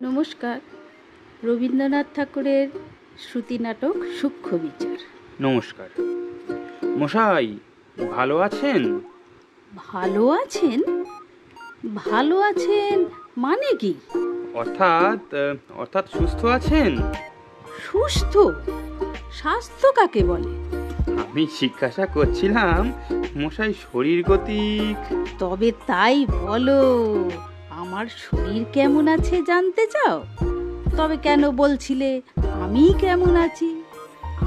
নমস্কার। রবীন্দ্রনাথ ঠাকুরের শ্রুতি নাটক সূক্ষ্ম বিচার। নমস্কার মশাই, ভালো আছেন? ভালো আছেন? ভালো আছেন মানে কি? অর্থাৎ সুস্থ আছেন? সুস্থ? স্বাস্থ্য কাকে বলে? আমি জিজ্ঞাসা করছিলাম মশাই শরীর গতিক। তবে তাই বলো, আমার শরীর কেমন আছে জানতে চাও? তবে কেন বলছিলে আমি কেমন আছি?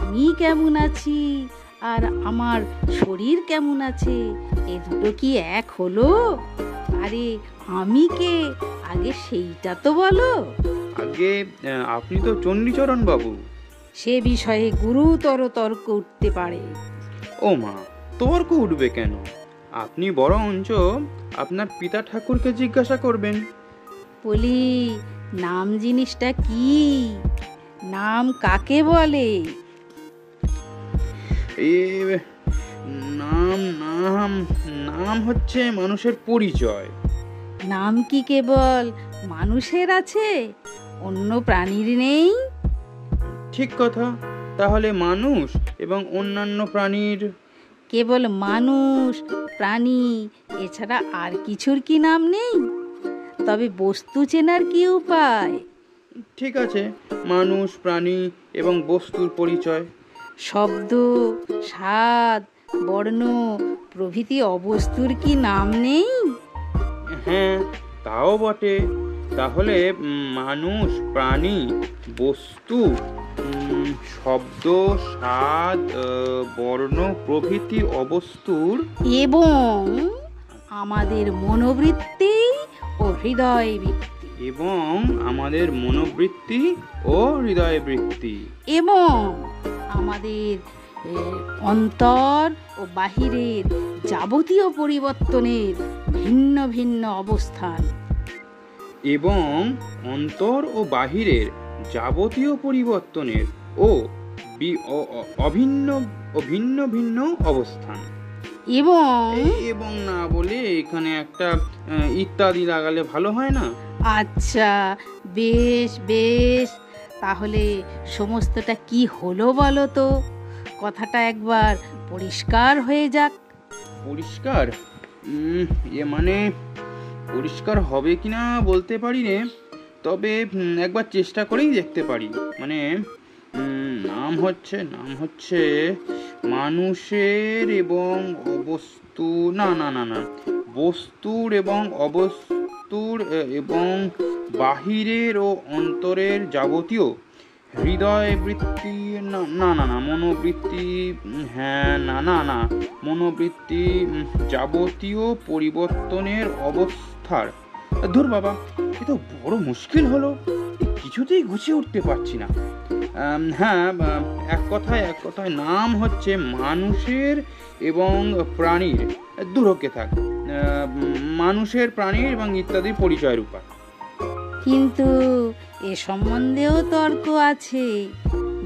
আমি কেমন আছি আর আমার শরীর কেমন আছে, এ দুটো কি এক হলো? আরে আমি কে আগে সেইটা তো বলো। আগে আপনি তো চণ্ডীচরণ বাবু। সে বিষয়ে গুরুতর তর্ক উঠতে পারে। ও মা, তর্ক উঠবে কেন? আপনি বরঞ্চ আপনার পিতা ঠাকুরকে জিজ্ঞাসা করবেন। বলি, নাম জিনিসটা কি? নাম কাকে বলে? এ নাম নাম নাম হচ্ছে মানুষের পরিচয়। নাম কি কেবল মানুষের আছে, অন্য প্রাণীর নেই? ঠিক কথা। তাহলে মানুষ এবং অন্যান্য প্রাণীর? কেবল মানুষ, প্রাণী, এছাড়া আর কিছুর কি নাম নেই? তবে বস্তু চেনার কি উপায়? ঠিক আছে, মানুষ, প্রাণী এবং বস্তুর পরিচয়। শব্দ, স্বাদ, বর্ণ প্রভৃতি অবস্তুর কি নাম নেই? হ্যাঁ, তাও বটে। তাহলে মানুষ, প্রাণী, বস্তু, শব্দ, স্বাদ, বর্ণ প্রভৃতি অবস্তুর এবং আমাদের মনোবৃত্তি ও হৃদয় বৃত্তি। এবং আমাদের মনোবৃত্তি ও হৃদয় বৃত্তি। এবং আমাদের অন্তর ও বাহিরের যাবতীয় পরিবর্তনের ভিন্ন ভিন্ন অবস্থান। এবং অন্তর ও বাহিরের যাবতীয় পরিবর্তনের ও অভিন্ন ও ভিন্ন ভিন্ন অবস্থান। এবং না বলে এখানে একটা ইত্যাদি লাগালে ভালো হয় না? আচ্ছা, বেশ বেশ, তাহলে সমস্তটা কি হলো বলো তো? কথাটা একবার পরিষ্কার হয়ে যাক। পরিষ্কার? মানে পরিষ্কার হবে কিনা বলতে পারি নে, তবে একবার চেষ্টা করেই দেখতে পারি। মানে নাম হচ্ছে মানুষের এবং অবস্তু, না না না না বস্তুর এবং অবস্তুর এবং বাহিরের ও অন্তরের যাবতীয় হৃদয় বৃত্তি, না না না না মনোবৃত্তি, হ্যাঁ না না না মনোবৃত্তি যাবতীয় পরিবর্তনের অবস্থার। ধুর বাবা, এ তো বড় মুশকিল হলো, কিছুতেই গুছিয়ে উঠতে পারছি না। হ্যাঁ, এক কথায় নাম হচ্ছে মানুষের এবং প্রাণীর, দুরকে থাক, মানুষের, প্রাণীর এবং ইত্যাদি পরিচয়ের উপায়। কিন্তু এ সম্বন্ধেও তর্ক আছে।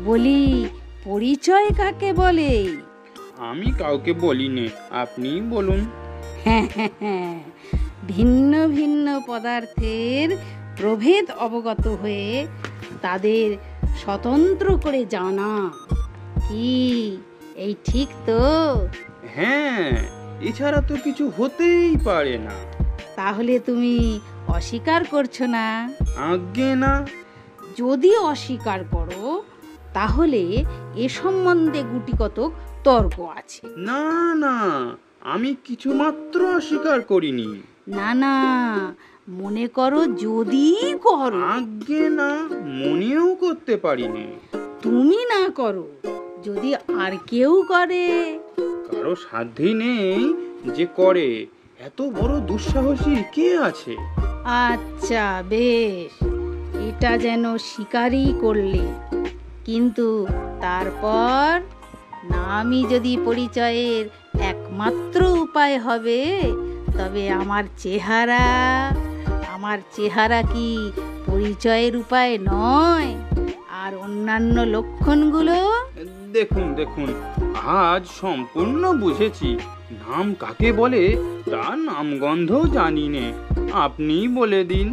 বলি, পরিচয় কাকে বলে? আমি কাউকে বলিনি, আপনি বলুন। ভিন্ন ভিন্ন পদার্থের প্রভেদ অবগত হয়ে তাদের স্বতন্ত্র করে জানা। কি এই ঠিক তো? হ্যাঁ, এছাড়া তো কিছু হতেই পারে না। তাহলে তুমি অস্বীকার করছো না? আজ্ঞে না। যদি অস্বীকার করো তাহলে এ সম্বন্ধে গুটিকতক তর্ক আছে। না না, আমি কিছু মাত্র অস্বীকার করিনি। না না, মনে করো যদি করো। আজ্ঞে না, মনেও করতে পারিনি। তুমি না করো, যদি আর কেউ করে? কারো সাধ্যই নেই যে করে, এত বড় দুঃসাহসী কে আছে? আচ্ছা বেশ, এটা যেন স্বীকারই করলে, কিন্তু তারপর নামই যদি পরিচয়ের একমাত্র উপায় হবে, তবে আমার চেহারা কি পরিচয়ের উপায় নয়? আর অন্যান্য লক্ষণগুলো? দেখুন, আজ সম্পূর্ণ বুঝেছি নাম কাকে বলে, তার নামগন্ধ জানি নে, আপনি বলে দিন।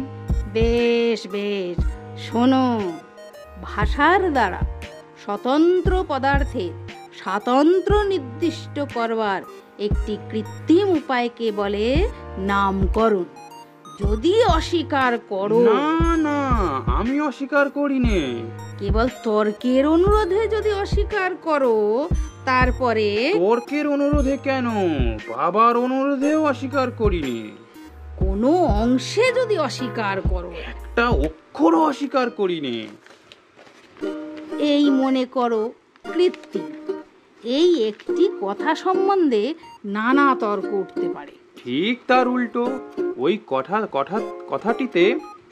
বেশ বেশ, শোনো। ভাষার দ্বারা স্বতন্ত্র পদার্থের স্বাতন্ত্র নির্দিষ্ট করবার একটি কৃত্রিম উপায়কে বলে নামকরণ। যদি অস্বীকার করো, না না, আমি অস্বীকার করিনি। কেবল তর্কের অনুরোধে যদি অস্বীকার করো, তারপরে তর্কের অনুরোধে কেন, বাবার অনুরোধেও অস্বীকার করিনি। কোনো অংশে যদি অস্বীকার করো, একটা অক্ষরও অস্বীকার করিনি। এই মনে করো কৃত্রিম, এই একটি কথা সম্বন্ধে নানা তর্ক উঠতে পারে। ঠিক তার উল্টো, ওই কথাটিতে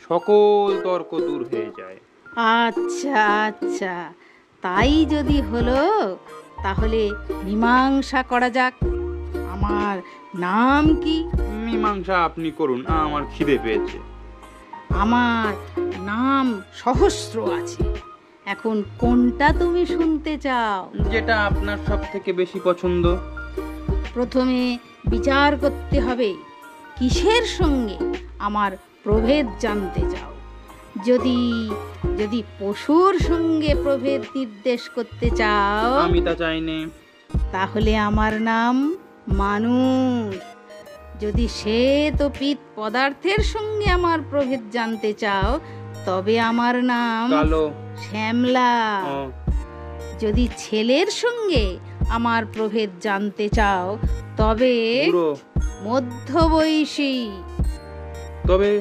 সকল তর্ক দূর হয়ে যায়। আচ্ছা আচ্ছা, তাই যদি হলো, তাহলে মীমাংসা করা যাক। আমার নাম কি? মীমাংসা আপনি করুন, আমার খিদে পেয়েছে। আমার নাম সহস্র আছে। এখন কোনটা তুমি শুনতে চাও? যেটা আপনার সব থেকে বেশি পছন্দ। প্রথমে বিচার করতে হবে কিসের সঙ্গে আমার প্রভেদ জানতে চাও। যদি যদি পশুর সঙ্গে প্রভেদ নির্দেশ করতে চাও, আমি তা চাইনি। তাহলে আমার নাম মানুষ। যদি শ্বেত ও পিত পদার্থের সঙ্গে আমার প্রভেদ জানতে চাও, তবে আমার নাম কালো। শ্যামলা। ও, যদি ছেলের সঙ্গে আমার প্রভেদ জানতে চাও, তবে বুড়ো। মধ্যবয়সী। তবে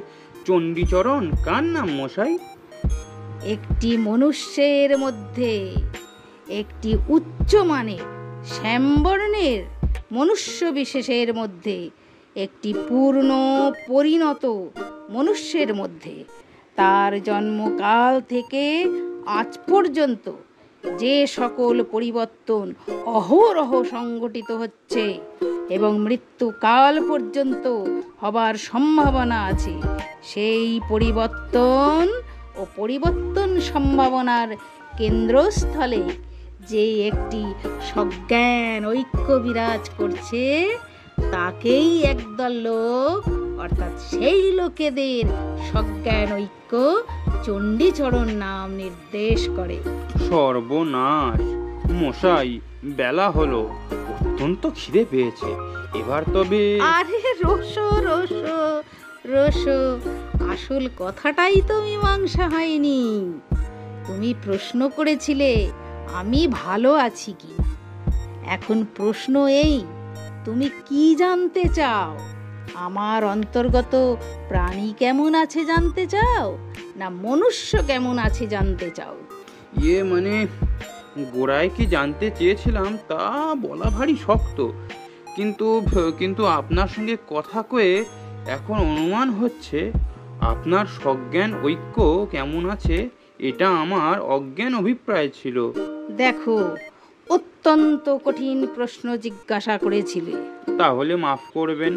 চণ্ডীচরণ কার নাম মশাই? একটি মনুষ্যের মধ্যে একটি উচ্চমানের শ্যামবর্ণের মনুষ্য বিশেষের মধ্যে একটি পূর্ণ পরিণত মনুষ্যের মধ্যে তার জন্মকাল থেকে আজ পর্যন্ত যে সকল পরিবর্তন অহরহ সংঘটিত হচ্ছে এবং মৃত্যুকাল পর্যন্ত হবার সম্ভাবনা আছে, সেই পরিবর্তন ও পরিবর্তন সম্ভাবনার কেন্দ্রস্থলে যে একটি সজ্ঞান ঐক্য বিরাজ করছে, তাকেই একদল লোক, অর্থাৎ সেই লোকেদের সজ্ঞান ঐক্য চণ্ডীচরণ নাম নির্দেশ করে। সর্বনাশ মশাই, বেলা হলো, অত্যন্ত খিদে পেয়েছে। এবার তবে আরে রসো রসো রসো, আসল কথাটাই তো মীমাংসা হয়নি। তুমি প্রশ্ন করেছিলে আমি ভালো আছি কি। এখন প্রশ্ন এই, তুমি কি জানতে চাও? আমার অন্তর্গত প্রাণী কেমন আছে জানতে চাও, না মনুষ্য কেমন আছে জানতে চাও? মানে গোড়ায় কি জানতে চেয়েছিলাম তা বলা ভারী শক্ত, কিন্তু আপনার সঙ্গে কথা কয়ে এখন অনুমান হচ্ছে আপনার সজ্ঞান ঐক্য কেমন আছে, এটা আমার অজ্ঞান অভিপ্রায় ছিল। দেখো, অত্যন্ত কঠিন প্রশ্ন জিজ্ঞাসা করেছিলে। তাহলে মাফ করবেন,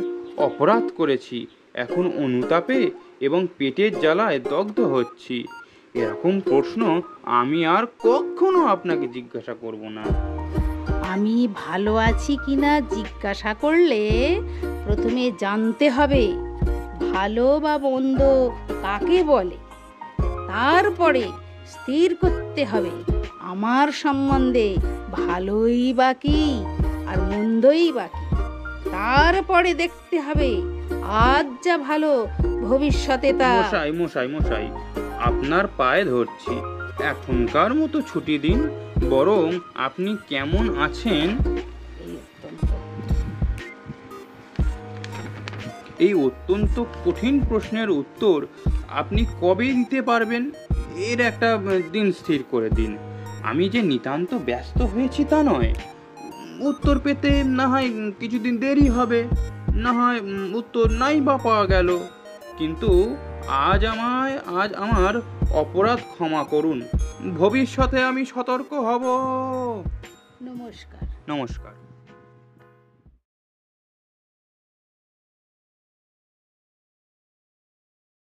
অপরাধ করেছি। এখন অনুতাপে এবং পেটের জ্বালায় দগ্ধ হচ্ছি। এরকম প্রশ্ন আমি আর কখনো আপনাকে জিজ্ঞাসা করব না। আমি ভালো আছি কিনা জিজ্ঞাসা করলে প্রথমে জানতে হবে ভালো বা মন্দ কাকে বলে। তারপরে স্থির করতে হবে আমার সম্বন্ধে ভালোই বা কি আর মন্দই বা কি। তারপরে দেখতে হবে আজ যা ভালো, ভবিষ্যতে তা। মশাই মশাই মশাই, আপনার পায়ে ধরছি, এখনকার মতো ছুটি দিন। বরং আপনি কেমন আছেন এই অত্যন্ত কঠিন প্রশ্নের উত্তর আপনি কবে দিতে পারবেন, এর একটা দিন স্থির করে দিন। আমি যে নিতান্ত ব্যস্ত হয়েছি তা নয়, উত্তর পেতে না হয় কিছুদিন দেরি হবে, না হয় উত্তর নাই বা পাওয়া গেল, কিন্তু আজ আমার অপরাধ ক্ষমা করুন। ভবিষ্যতে আমি সতর্ক হব। নমস্কার। নমস্কার।